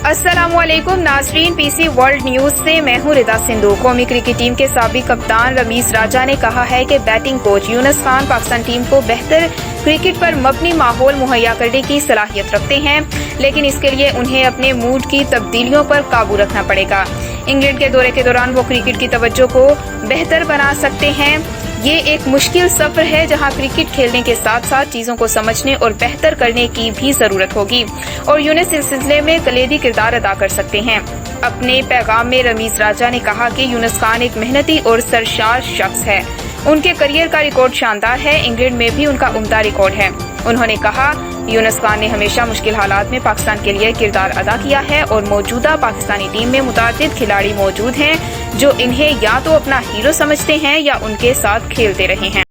अस्सलाम वालेकुम नाजरीन, पीसी वर्ल्ड न्यूज से मैं हूं रिदा सिंधु। कौमी क्रिकेट टीम के साबिक कप्तान रमीज राजा ने कहा है कि batting coach Yunus Khan Pakistan team को बेहतर क्रिकेट पर मबनी माहौल मुहैया करने की सलाहियत रखते हैं, लेकिन इसके लिए उन्हें अपने मूड की तब्दीलियों पर काबू रखना पड़ेगा। इंग्लैंड के दौरे के दौरान वो क्रिकेट की तवज्जो को बेहतर बना सकते हैं। ये एक मुश्किल सफर है जहां क्रिकेट खेलने के साथ साथ चीजों को समझने और बेहतर करने की भी जरूरत होगी और यूनुस इस सिलसिले में कलीदी किरदार अदा कर सकते हैं। अपने पैगाम में रमीज राजा ने कहा कि यूनुस खान एक मेहनती और सरशार शख्स है। उनके करियर का रिकॉर्ड शानदार है। इंग्लैंड में भी उनका उम्दा रिकॉर्ड है। उन्होंने कहा, यूनुस खान ने हमेशा मुश्किल हालात में पाकिस्तान के लिए किरदार अदा किया है और मौजूदा पाकिस्तानी टीम में मुतादिद खिलाड़ी मौजूद हैं जो इन्हें या तो अपना हीरो समझते हैं या उनके साथ खेलते रहे हैं।